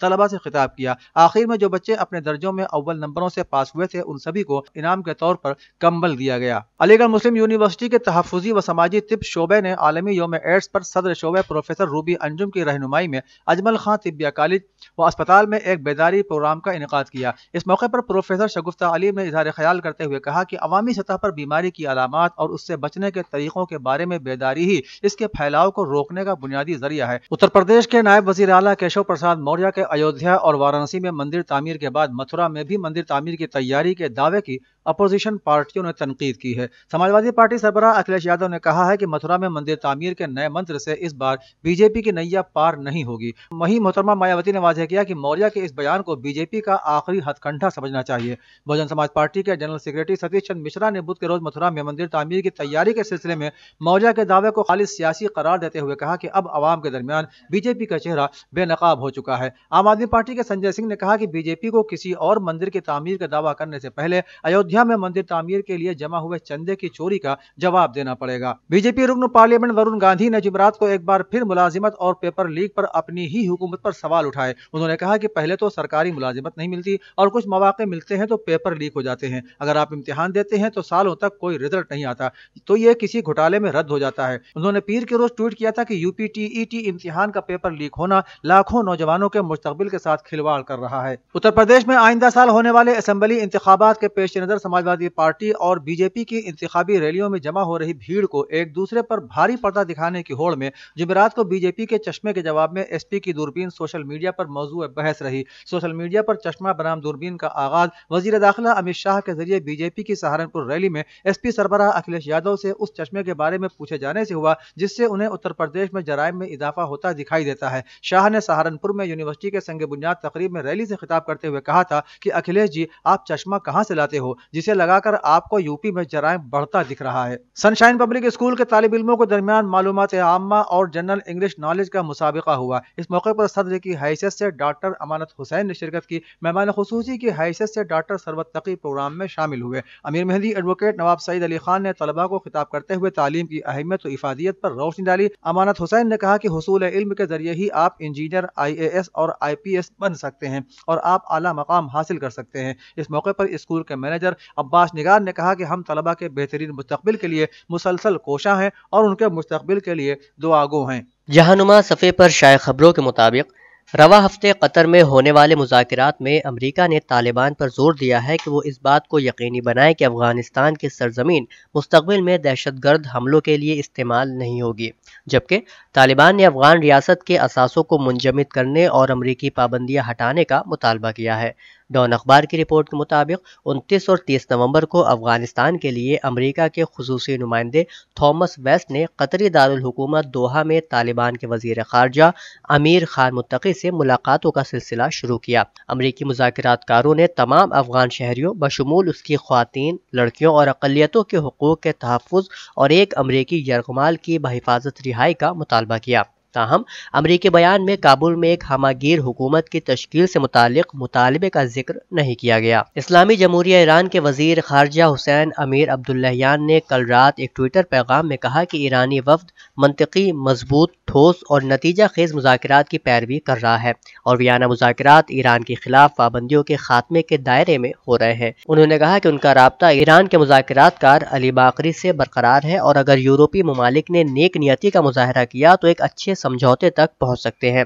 طلبہ سے خطاب کیا۔ آخر میں جو بچے اپنے درجوں میں اول نمبروں سے پاس ہوئے تھے ان سبھی کو انعام کے طور پر کمبل دیا گیا۔ علی گڑھ مسلم یونیورسٹی کے تحفظی و سماجی طب شعبے نے عالمی یوم ایڈز پر صدر شعبہ پروفیسر روبی انجم کی رہنمائی میں اجمل خان طبیہ کالج و اسپتال میں ایک بیداری پروگرام کا انعقاد کیا۔ اس موقع پر پروفیسر شگفتہ علیم نے اظہار خیال کرتے ہوئے کہا کہ عوامی سطح پر بیماری کی علامات اور اس سے بچنے کے طریقوں کے بارے میں بیداری ہی اس کے پھیلاؤ کو روکنے کا بنیادی ذریعہ ہے۔ اتر پردیش کے نائب وزیر اعلیٰ کیشو پرساد موریہ کے ایودھیا اور وارانسی میں مندر تعمیر کے بعد متھرا میں بھی مندر تعمیر کی تیاری کے دعوے کی اپوزیشن پارٹیوں نے تنقید کی ہے۔ سماجوادی پارٹی سربراہ اکھلیش یادو نے کہا ہے کہ متھرا میں مندر تعمیر کے نئے منتر سے اس بار بی جے پی کی نیا پار نہیں ہوگی۔ وہیں محترمہ مایاوتی نے واضح کیا کہ موریہ کے اس بیان کو بی جے پی کا آخری ہتھ کنڈا سمجھنا چاہیے۔ بہوجن سماج پارٹی کے جنرل سیکریٹری ستیش چند مشرا نے بدھ کے روز متھرا میں مندر تعمیر کی تیاری کے سلسلے میں موریہ کے دعوے کو خالص سیاسی قرار دیتے ہوئے کہا کہ اب عوام کے درمیان بی جے پی کا چہرہ بے نقاب ہو چکا ہے۔ عام آدمی پارٹی کے سنجے سنگھ نے کہا کہ بی جے پی کو کسی اور مندر کی تعمیر کا دعویٰ کرنے سے پہلے ایودھیا میں مندر تعمیر کے لیے جمع ہوئے چندے کی چوری کا جواب دینا پڑے گا۔ بی جے پی رکن پارلیمنٹ ورون گاندھی نے جمعرات کو ایک بار پھر ملازمت اور پیپر لیک پر اپنی ہی حکومت پر سوال اٹھائے۔ انہوں نے کہا کہ پہلے تو سرکاری ملازمت نہیں ملتی اور کچھ مواقع ملتے ہیں تو پیپر لیک ہو جاتے ہیں۔ اگر آپ امتحان دیتے ہیں تو سالوں تک کوئی رزلٹ نہیں آتا تو یہ کسی گھوٹالے میں رد ہو جاتا ہے۔ انہوں نے پیر کے روز ٹویٹ کیا تھا کہ U P T E T امتحان کا پیپر لیک ہونا لاکھوں نوجوانوں کے مستقبل کے ساتھ کھلواڑ کر رہا ہے۔ اتر پردیش میں آئندہ سال ہونے والے اسمبلی انتخابات کے پیش نظر سماجوادی پارٹی اور بی جے پی کی انتخابی ریلیوں میں جمع ہو رہی بھیڑ کو ایک دوسرے پر بھاری پردہ دکھانے کی ہوڑ میں جمعرات کو بی جے پی کے چشمے کے جواب میں ایس پی کی دوربین سوشل میڈیا پر موضوع بحث رہی۔ سوشل میڈیا پر چشمہ بنام دوربین کا آغاز وزیر داخلہ امت شاہ کے ذریعے بی جے پی کی سہارنپور ریلی میں ایس پی سربراہ اکھلیش یادو سے اس چشمے کے بارے میں پوچھے جانے سے ہوا جس سے انہیں اتر پردیش میں جرائم میں اضافہ ہوتا دکھائی دیتا ہے۔ شاہ نے سہارنپور میں یونیورسٹی کے سنگ بنیاد تقریب میں ریلی سے خطاب کرتے ہوئے کہا تھا کہ اکھلیش جی آپ چشمہ کہاں سے لاتے ہو جسے لگا کر آپ کو یو پی میں جرائم بڑھتا دکھ رہا ہے۔ سن شائن پبلک اسکول کے طالب علموں کے درمیان معلومات عامہ اور جنرل انگلش نالج کا مسابقہ ہوا۔ اس موقع پر صدر کی حیثیت سے ڈاکٹر امانت حسین نے شرکت کی۔ مہمان خصوصی کی حیثیت سے ڈاکٹر ثروت تقی پروگرام میں شامل ہوئے۔ امیر مہدی ایڈوکیٹ نواب سعید علی خان نے طلباء کو خطاب کرتے ہوئے تعلیم کی اہمیت و افادیت پر روشنی ڈالی۔ امانت حسین نے کہا کہ حصول علم کے ذریعے ہی آپ انجینئر، آئی اے ایس اور آئی پی ایس بن سکتے ہیں اور آپ اعلیٰ مقام حاصل کر سکتے ہیں۔ اس موقع پر اسکول کے مینیجر عباس نگار نے کہا کہ ہم طلباء کے بہترین مستقبل کے لیے مسلسل کوشاں ہیں اور ان کے مستقبل کے لیے دعاگو ہیں۔ جہانما صفحے پر شائع خبروں کے مطابق رواں ہفتے قطر میں ہونے والے مذاکرات میں امریکہ نے طالبان پر زور دیا ہے کہ وہ اس بات کو یقینی بنائے کہ افغانستان کی سرزمین مستقبل میں دہشت گرد حملوں کے لیے استعمال نہیں ہوگی، جبکہ طالبان نے افغان ریاست کے اثاثوں کو منجمد کرنے اور امریکی پابندیاں ہٹانے کا مطالبہ کیا ہے۔ ڈان اخبار کی رپورٹ کے مطابق 29 اور 30 نومبر کو افغانستان کے لیے امریکہ کے خصوصی نمائندے تھامس ویسٹ نے قطری دارالحکومت دوحہ میں طالبان کے وزیر خارجہ امیر خان متقی سے ملاقاتوں کا سلسلہ شروع کیا۔ امریکی مذاکرات کاروں نے تمام افغان شہریوں بشمول اس کی خواتین، لڑکیوں اور اقلیتوں کے حقوق کے تحفظ اور ایک امریکی یرغمال کی بحفاظت رہائی کا مطالبہ کیا۔ تاہم امریکی بیان میں کابل میں ایک ہمہ گیر حکومت کی تشکیل سے متعلق مطالبے کا ذکر نہیں کیا گیا۔ اسلامی جمہوریہ ایران کے وزیر خارجہ حسین امیر عبداللہیان نے کل رات ایک ٹویٹر پیغام میں کہا کہ ایرانی وفد منطقی، مضبوط، ٹھوس اور نتیجہ خیز مذاکرات کی پیروی کر رہا ہے اور ویانا مذاکرات ایران کے خلاف پابندیوں کے خاتمے کے دائرے میں ہو رہے ہیں۔ انہوں نے کہا کہ ان کا رابطہ ایران کے مذاکرات کار علی باقری سے برقرار ہے اور اگر یورپی ممالک نے نیک نیتی کا مظاہرہ کیا تو ایک اچھے سمجھوتے تک پہنچ سکتے ہیں۔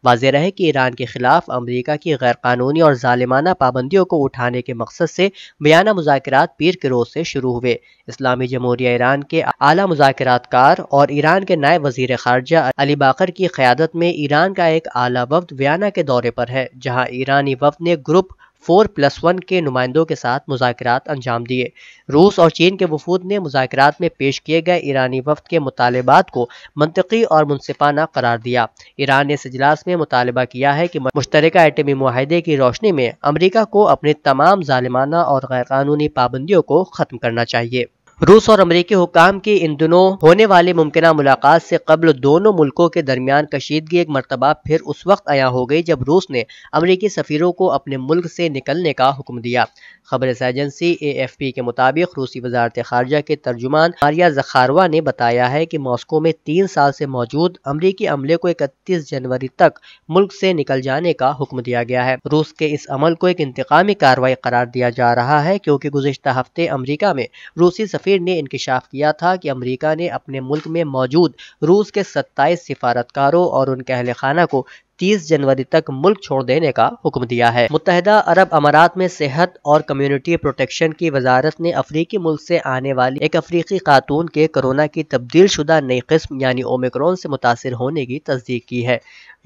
واضح رہے کہ ایران کے خلاف امریکہ کی غیر قانونی اور ظالمانہ پابندیوں کو اٹھانے کے مقصد سے بیانہ مذاکرات پیر کے روز سے شروع ہوئے۔ اسلامی جمہوریہ ایران کے اعلیٰ مذاکرات کار اور ایران کے نائب وزیر خارجہ علی باقر کی قیادت میں ایران کا ایک اعلیٰ وفد ویانا کے دورے پر ہے، جہاں ایرانی وفد نے گروپ 4+1 کے نمائندوں کے ساتھ مذاکرات انجام دیے۔ روس اور چین کے وفود نے مذاکرات میں پیش کیے گئے ایرانی وفد کے مطالبات کو منطقی اور منصفانہ قرار دیا۔ ایران نے اس اجلاس میں مطالبہ کیا ہے کہ مشترکہ ایٹمی معاہدے کی روشنی میں امریکہ کو اپنی تمام ظالمانہ اور غیر قانونی پابندیوں کو ختم کرنا چاہیے۔ روس اور امریکی حکام کی ان دنوں ہونے والی ممکنہ ملاقات سے قبل دونوں ملکوں کے درمیان کشیدگی ایک مرتبہ پھر اس وقت عیاں ہو گئی جب روس نے امریکی سفیروں کو اپنے ملک سے نکلنے کا حکم دیا۔ خبر رساں ایجنسی AFP کے مطابق روسی وزارت خارجہ کے ترجمان ماریا زخاروا نے بتایا ہے کہ ماسکو میں 3 سال سے موجود امریکی عملے کو 31 جنوری تک ملک سے نکل جانے کا حکم دیا گیا ہے۔ روس کے اس عمل کو ایک انتقامی کارروائی قرار دیا جا رہا ہے کیونکہ گزشتہ ہفتے امریکہ میں روسی سفیر نے انکشاف کیا تھا کہ امریکہ نے اپنے ملک میں موجود روس کے 27 سفارتکاروں اور ان کے اہل خانہ کو 30 جنوری تک ملک چھوڑ دینے کا حکم دیا ہے۔ متحدہ عرب امارات میں صحت اور کمیونٹی پروٹیکشن کی وزارت نے افریقی ملک سے آنے والی ایک افریقی خاتون کے کورونا کی تبدیل شدہ نئی قسم یعنی اومیکرون سے متاثر ہونے کی تصدیق کی ہے۔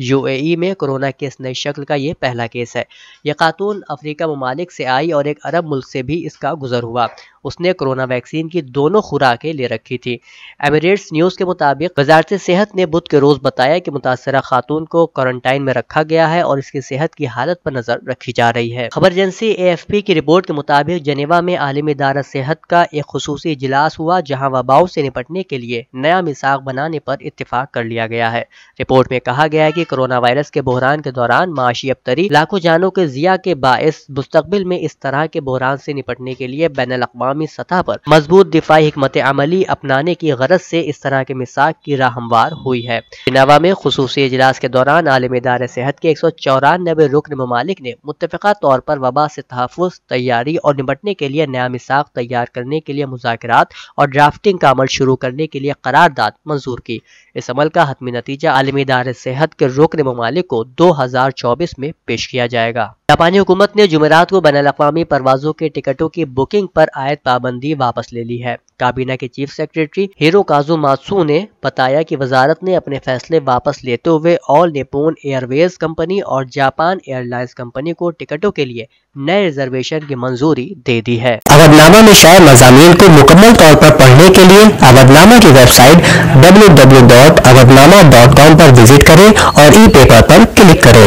UAE میں کورونا کی اس نئی شکل کا یہ پہلا کیس ہے۔ یہ خاتون افریقہ ممالک سے آئی اور ایک عرب ملک سے بھی اس کا گزر ہوا۔ اس نے کورونا ویکسین کی دونوں خوراکیں لے رکھی تھی۔ ایمریٹس نیوز کے مطابق وزارت صحت نے بدھ کے روز بتایا کہ متاثرہ خاتون کو کوارنٹائن میں رکھا گیا ہے اور اس کی صحت کی حالت پر نظر رکھی جا رہی ہے۔ خبر ایجنسی AFP کی رپورٹ کے مطابق جنیوا میں عالمی ادارہ صحت کا ایک خصوصی اجلاس ہوا جہاں وباؤں سے نپٹنے کے لیے نیا میثاق بنانے پر اتفاق کر لیا گیا ہے۔ رپورٹ میں کہا گیا ہے کہ کورونا وائرس کے بحران کے دوران معاشی ابتری لاکھوں جانوں کے ضیاع کے باعث مستقبل میں اس طرح کے بحران سے نپٹنے کے لیے بین الاقوامی سطح پر مضبوط دفاعی حکمت عملی اپنانے کی غرض سے اس طرح کے میثاق کی راہ ہموار ہوئی ہے۔ جنیوا میں خصوصی اجلاس کے دوران عالمی ادارہ صحت کے 194 رکن ممالک نے متفقہ طور پر وبا سے تحفظ، تیاری اور نمٹنے کے لیے نیا میثاق تیار کرنے کے لیے مذاکرات اور ڈرافٹنگ کا عمل شروع کرنے کے لیے قرارداد منظور کی۔ اس عمل کا حتمی نتیجہ عالمی ادارہ صحت کے رکن ممالک کو 2024 میں پیش کیا جائے گا۔ جاپانی حکومت نے جمعرات کو بین الاقوامی پروازوں کے ٹکٹوں کی بکنگ پر عائد پابندی واپس لے لی ہے۔ کابینہ کے چیف سیکریٹری ہیروکازو ماتسو نے بتایا کہ وزارت نے اپنے فیصلے واپس لیتے ہوئے آل نیپون ایئر ویز کمپنی اور جاپان ایئر لائنز کمپنی کو ٹکٹوں کے لیے نئے ریزرویشن کی منظوری دے دی ہے۔ اودنامہ میں شائع مضامین کو مکمل طور پر پڑھنے کے لیے اودنامہ کی ویب سائٹ www.awadnama.com پر وزٹ کریں اور ای پیپر پر کلک کریں۔